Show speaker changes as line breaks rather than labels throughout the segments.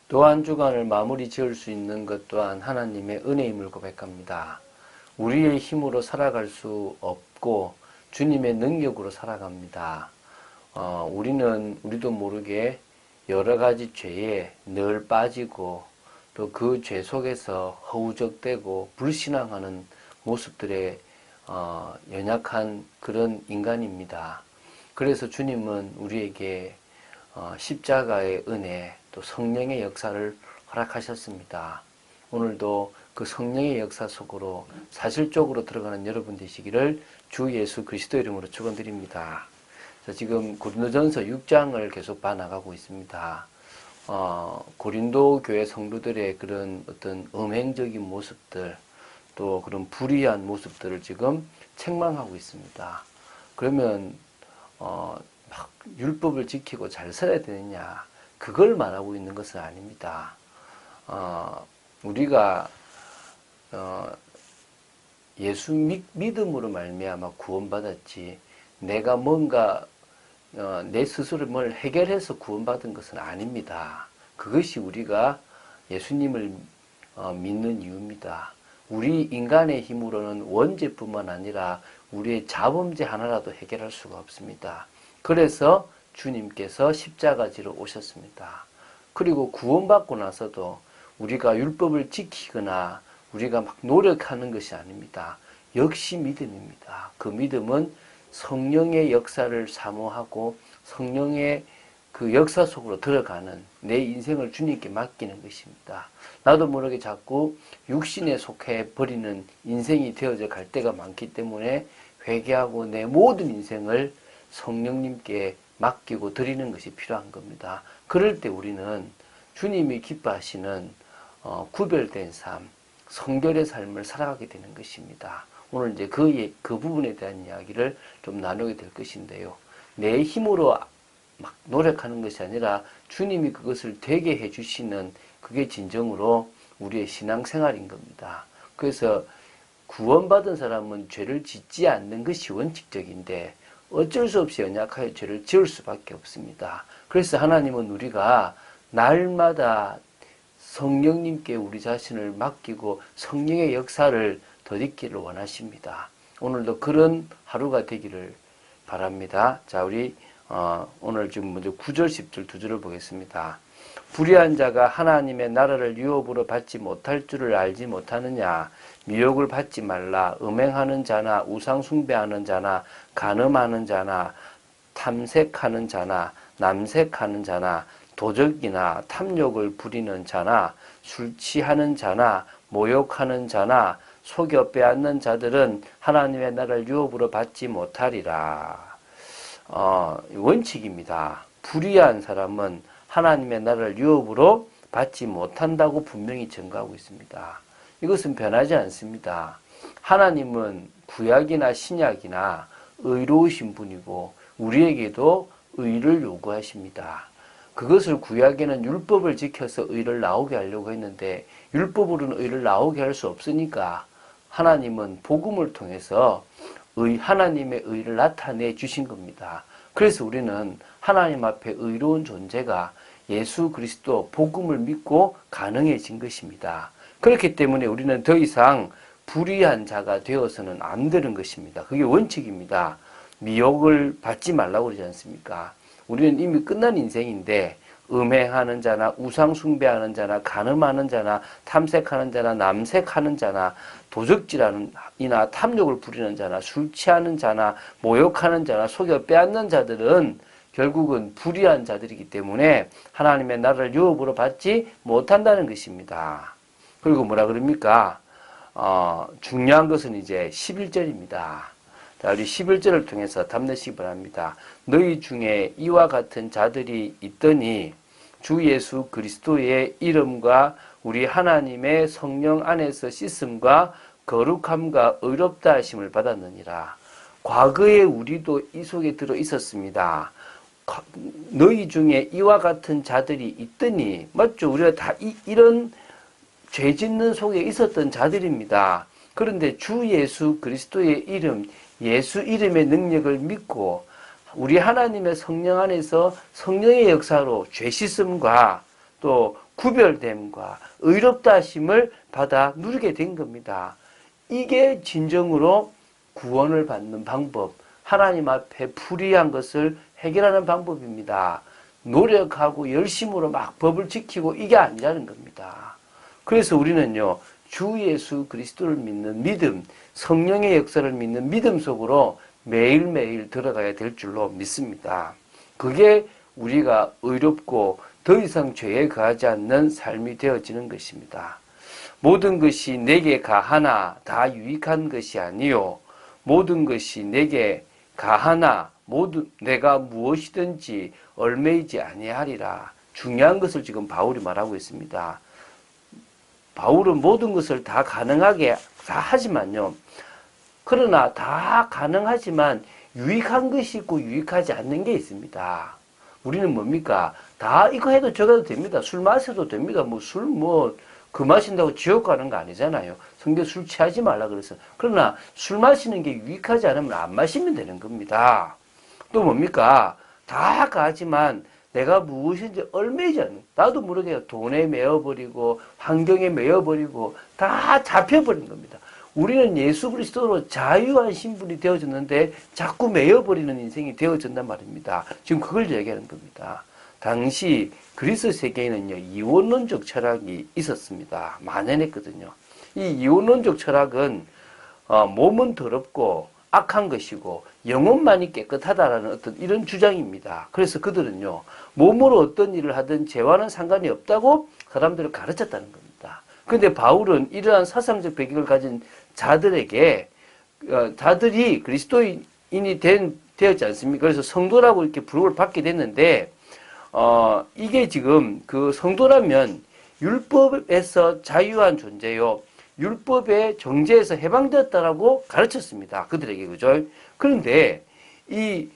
또 한 주간을 마무리 지을 수 있는 것 또한 하나님의 은혜임을 고백합니다. 우리의 힘으로 살아갈 수 없고 주님의 능력으로 살아갑니다. 우리도 모르게 여러 가지 죄에 늘 빠지고 또 그 죄 속에서 허우적대고 불신앙하는 모습들에 연약한 그런 인간입니다. 그래서 주님은 우리에게 십자가의 은혜 또 성령의 역사를 허락하셨습니다. 오늘도 그 성령의 역사 속으로 사실적으로 들어가는 여러분 되시기를 주 예수 그리스도 이름으로 축원드립니다. 지금 고린도전서 6장을 계속 봐나가고 있습니다. 고린도 교회 성도들의 그런 어떤 음행적인 모습들 또 그런 불의한 모습들을 지금 책망하고 있습니다. 그러면 막 율법을 지키고 잘 살아야 되느냐, 그걸 말하고 있는 것은 아닙니다. 우리가 예수 믿음으로 말미암아 구원받았지 내가 뭔가 내 스스로 뭘 해결해서 구원받은 것은 아닙니다. 그것이 우리가 예수님을 믿는 이유입니다. 우리 인간의 힘으로는 원죄뿐만 아니라 우리의 자범죄 하나라도 해결할 수가 없습니다. 그래서 주님께서 십자가 지러 오셨습니다. 그리고 구원받고 나서도 우리가 율법을 지키거나 우리가 막 노력하는 것이 아닙니다. 역시 믿음입니다. 그 믿음은 성령의 역사를 사모하고 성령의 그 역사 속으로 들어가는 내 인생을 주님께 맡기는 것입니다. 나도 모르게 자꾸 육신에 속해 버리는 인생이 되어져 갈 때가 많기 때문에 회개하고 내 모든 인생을 성령님께 맡기고 드리는 것이 필요한 겁니다. 그럴 때 우리는 주님이 기뻐하시는 구별된 삶, 성결의 삶을 살아가게 되는 것입니다. 오늘 이제 그 부분에 대한 이야기를 좀 나누게 될 것인데요. 내 힘으로 막 노력하는 것이 아니라 주님이 그것을 되게 해주시는 그게 진정으로 우리의 신앙생활인 겁니다. 그래서 구원받은 사람은 죄를 짓지 않는 것이 원칙적인데 어쩔 수 없이 연약하여 죄를 지을 수밖에 없습니다. 그래서 하나님은 우리가 날마다 성령님께 우리 자신을 맡기고 성령의 역사를 더디기를 원하십니다. 오늘도 그런 하루가 되기를 바랍니다. 자, 우리 오늘 지금 먼저 9절, 10절 두 절을 보겠습니다. 불의한 자가 하나님의 나라를 유업으로 받지 못할 줄을 알지 못하느냐. 미혹을 받지 말라. 음행하는 자나 우상 숭배하는 자나 간음하는 자나 탐색하는 자나 남색하는 자나 도적이나 탐욕을 부리는 자나 술 취하는 자나 모욕하는 자나 속여 빼앗는 자들은 하나님의 나라를 유업으로 받지 못하리라. 원칙입니다. 불의한 사람은 하나님의 나라를 유업으로 받지 못한다고 분명히 증거하고 있습니다. 이것은 변하지 않습니다. 하나님은 구약이나 신약이나 의로우신 분이고 우리에게도 의를 요구하십니다. 그것을 구약에는 율법을 지켜서 의를 나오게 하려고 했는데 율법으로는 의를 나오게 할 수 없으니까 하나님은 복음을 통해서 하나님의 의를 나타내 주신 겁니다. 그래서 우리는 하나님 앞에 의로운 존재가 예수 그리스도 복음을 믿고 가능해진 것입니다. 그렇기 때문에 우리는 더 이상 불의한 자가 되어서는 안 되는 것입니다. 그게 원칙입니다. 미혹을 받지 말라고 그러지 않습니까? 우리는 이미 끝난 인생인데 음행하는 자나 우상 숭배하는 자나 간음하는 자나 탐색하는 자나 남색하는 자나 도적질이나 탐욕을 부리는 자나 술 취하는 자나 모욕하는 자나 속여 빼앗는 자들은 결국은 불의한 자들이기 때문에 하나님의 나라를 유업으로 받지 못한다는 것입니다. 그리고 뭐라 그럽니까? 중요한 것은 이제 11절입니다. 자, 우리 11절을 통해서 답내시기 바랍니다. 너희 중에 이와 같은 자들이 있더니 주 예수 그리스도의 이름과 우리 하나님의 성령 안에서 씻음과 거룩함과 의롭다 하심을 받았느니라. 과거에 우리도 이 속에 들어 있었습니다. 너희 중에 이와 같은 자들이 있더니, 맞죠? 우리가 다 이런 죄 짓는 속에 있었던 자들입니다. 그런데 주 예수 그리스도의 이름, 예수 이름의 능력을 믿고 우리 하나님의 성령 안에서 성령의 역사로 죄 씻음과 또 구별됨과 의롭다 하심을 받아 누리게 된 겁니다. 이게 진정으로 구원을 받는 방법, 하나님 앞에 불의한 것을 해결하는 방법입니다. 노력하고 열심으로 막 법을 지키고 이게 아니라는 겁니다. 그래서 우리는요, 주 예수 그리스도를 믿는 믿음, 성령의 역사를 믿는 믿음 속으로 매일매일 들어가야 될 줄로 믿습니다. 그게 우리가 의롭고 더 이상 죄에 거하지 않는 삶이 되어지는 것입니다. 모든 것이 내게 가하나 다 유익한 것이 아니요 모든 것이 내게 가하나 내가 무엇이든지 얽매이지 아니하리라. 중요한 것을 지금 바울이 말하고 있습니다. 바울은 모든 것을 다 가능하게 다 하지만요. 그러나 다 가능하지만 유익한 것이 있고 유익하지 않는 게 있습니다. 우리는 뭡니까? 다 이거 해도 저거 해도 됩니다. 술 마셔도 됩니다. 그 마신다고 지옥 가는 거 아니잖아요. 성경 술 취하지 말라 그래서. 그러나 술 마시는 게 유익하지 않으면 안 마시면 되는 겁니다. 또 뭡니까? 다 가지만 내가 무엇인지 얽매이지 않는, 나도 모르게 돈에 매여버리고 환경에 매여버리고 다 잡혀버린 겁니다. 우리는 예수 그리스도로 자유한 신분이 되어졌는데 자꾸 매여버리는 인생이 되어졌단 말입니다. 지금 그걸 얘기하는 겁니다. 당시 그리스 세계에는요, 이원론적 철학이 있었습니다. 만연했거든요. 이 이원론적 철학은 몸은 더럽고 악한 것이고 영혼만이 깨끗하다라는 어떤 이런 주장입니다. 그래서 그들은요, 몸으로 어떤 일을 하든 죄와는 상관이 없다고 사람들을 가르쳤다는 겁니다. 그런데 바울은 이러한 사상적 배경을 가진 자들에게 자들이 그리스도인이 되었지 않습니까? 그래서 성도라고 이렇게 부름을 받게 됐는데 이게 지금 그 성도라면 율법에서 자유한 존재요. 율법의 정죄에서 해방되었다라고 가르쳤습니다. 그들에게, 그죠? 그런데 이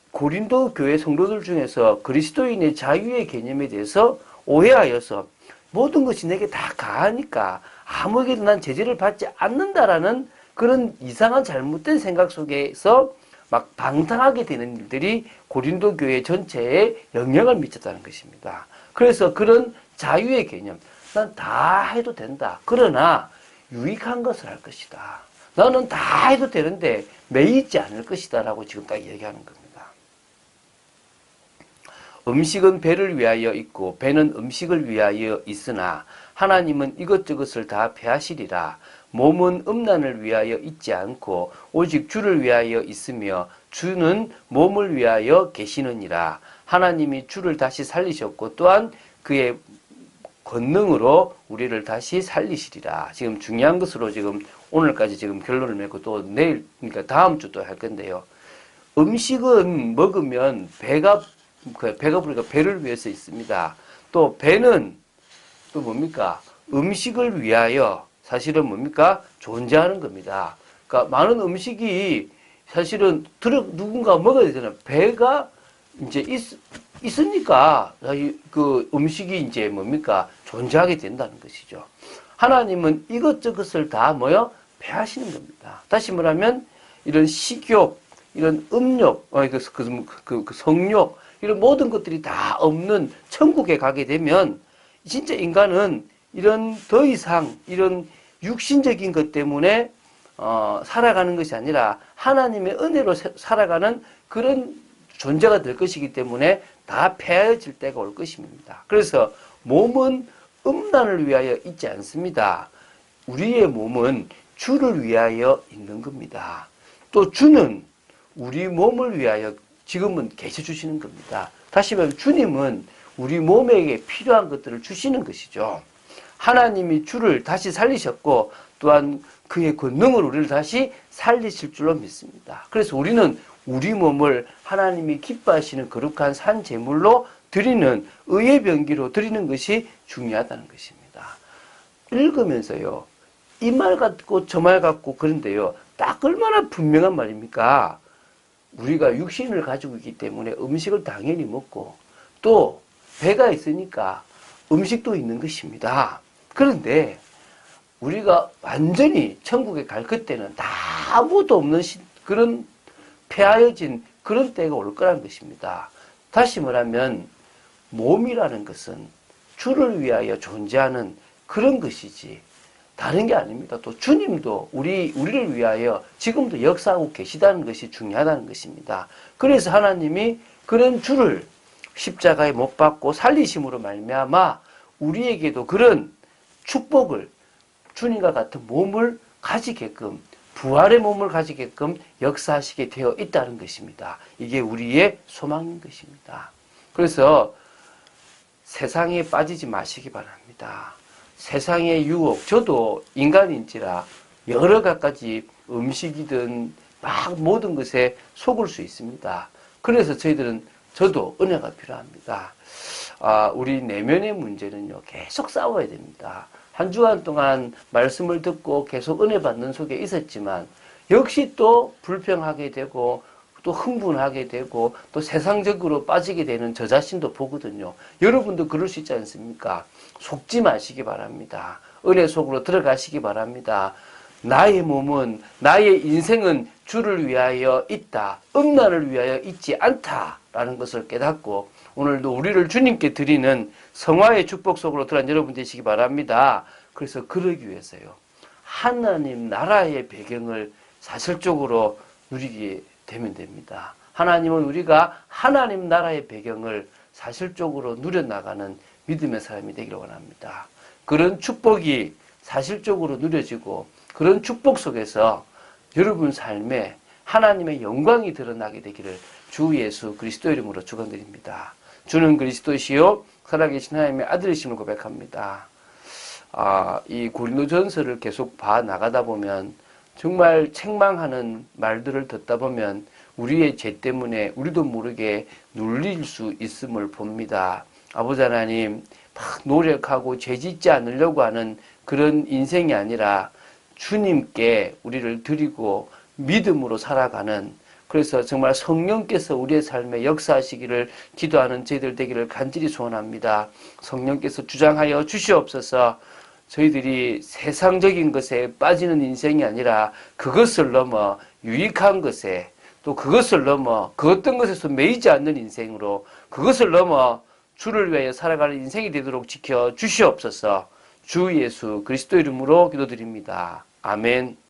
고린도 교회 성도들 중에서 그리스도인의 자유의 개념에 대해서 오해하여서 모든 것이 내게 다 가하니까 아무에게도 난 제재를 받지 않는다라는 그런 이상한 잘못된 생각 속에서 막 방탕하게 되는 일들이 고린도 교회 전체에 영향을 미쳤다는 것입니다. 그래서 그런 자유의 개념, 난 다 해도 된다. 그러나 유익한 것을 할 것이다. 나는 다 해도 되는데 매이지 않을 것이다 라고 지금 딱 얘기하는 겁니다. 음식은 배를 위하여 있고 배는 음식을 위하여 있으나 하나님은 이것저것을 다 패하시리라. 몸은 음란을 위하여 있지 않고 오직 주를 위하여 있으며 주는 몸을 위하여 계시느니라. 하나님이 주를 다시 살리셨고 또한 그의 권능으로 우리를 다시 살리시리라. 지금 중요한 것으로 지금 오늘까지 지금 결론을 맺고 또 내일, 그러니까 다음 주 또 할 건데요. 음식은 먹으면 배가 부르니까 배를 위해서 있습니다. 또 배는 또 뭡니까? 음식을 위하여 사실은 뭡니까? 존재하는 겁니다. 그러니까 많은 음식이 사실은 누군가 먹어야 되잖아요. 배가 이제 있으니까 그 음식이 이제 뭡니까? 존재하게 된다는 것이죠. 하나님은 이것저것을 다 배하시는 겁니다. 다시 말하면 이런 식욕, 이런 음욕, 성욕, 이런 모든 것들이 다 없는 천국에 가게 되면 진짜 인간은 이런 더 이상 이런 육신적인 것 때문에 살아가는 것이 아니라 하나님의 은혜로 살아가는 그런 존재가 될 것이기 때문에 다 패해질 때가 올 것입니다. 그래서 몸은 음란을 위하여 있지 않습니다. 우리의 몸은 주를 위하여 있는 겁니다. 또 주는 우리 몸을 위하여 지금은 계셔 주시는 겁니다. 다시 말하면 주님은 우리 몸에게 필요한 것들을 주시는 것이죠. 하나님이 주를 다시 살리셨고 또한 그의 권능으로 우리를 다시 살리실 줄로 믿습니다. 그래서 우리는 우리 몸을 하나님이 기뻐하시는 거룩한 산 제물로 드리는 의의 병기로 드리는 것이 중요하다는 것입니다. 읽으면서요. 이 말 같고 저 말 같고 그런데요. 딱 얼마나 분명한 말입니까? 우리가 육신을 가지고 있기 때문에 음식을 당연히 먹고 또 배가 있으니까 음식도 있는 것입니다. 그런데 우리가 완전히 천국에 갈 그때는 다 아무도 없는 그런 폐하여진 그런 때가 올 거라는 것입니다. 다시 말하면 몸이라는 것은 주를 위하여 존재하는 그런 것이지 다른 게 아닙니다. 또 주님도 우리를 위하여 지금도 역사하고 계시다는 것이 중요하다는 것입니다. 그래서 하나님이 그런 주를 십자가에 못 박고 살리심으로 말미암아 우리에게도 그런 축복을 주님과 같은 몸을 가지게끔 부활의 몸을 가지게끔 역사하시게 되어 있다는 것입니다. 이게 우리의 소망인 것입니다. 그래서 세상에 빠지지 마시기 바랍니다. 세상의 유혹, 저도 인간인지라 여러 가지 음식이든 막 모든 것에 속을 수 있습니다. 그래서 저도 은혜가 필요합니다. 우리 내면의 문제는요, 계속 싸워야 됩니다. 한 주간 동안 말씀을 듣고 계속 은혜 받는 속에 있었지만 역시 또 불평하게 되고 또 흥분하게 되고 또 세상적으로 빠지게 되는 저 자신도 보거든요. 여러분도 그럴 수 있지 않습니까? 속지 마시기 바랍니다. 은혜 속으로 들어가시기 바랍니다. 나의 몸은, 나의 인생은 주를 위하여 있다. 음란을 위하여 있지 않다라는 것을 깨닫고 오늘도 우리를 주님께 드리는 성화의 축복 속으로 들어간 여러분 되시기 바랍니다. 그래서 그러기 위해서요. 하나님 나라의 배경을 사실적으로 누리게 되면 됩니다. 하나님은 우리가 하나님 나라의 배경을 사실적으로 누려나가는 믿음의 사람이 되기를 원합니다. 그런 축복이 사실적으로 누려지고 그런 축복 속에서 여러분 삶에 하나님의 영광이 드러나게 되기를 주 예수 그리스도 이름으로 축원드립니다. 주는 그리스도시요 살아계신 하나님의 아들이심을 고백합니다. 이 고린도전서를 계속 봐 나가다 보면 정말 책망하는 말들을 듣다 보면 우리의 죄 때문에 우리도 모르게 눌릴 수 있음을 봅니다. 아버지 하나님, 막 노력하고 죄 짓지 않으려고 하는 그런 인생이 아니라 주님께 우리를 드리고 믿음으로 살아가는, 그래서 정말 성령께서 우리의 삶에 역사하시기를 기도하는 저희들 되기를 간절히 소원합니다. 성령께서 주장하여 주시옵소서. 저희들이 세상적인 것에 빠지는 인생이 아니라 그것을 넘어 유익한 것에, 또 그것을 넘어 그 어떤 것에서 매이지 않는 인생으로, 그것을 넘어 주를 위하여 살아가는 인생이 되도록 지켜 주시옵소서. 주 예수 그리스도 이름으로 기도드립니다. 아멘.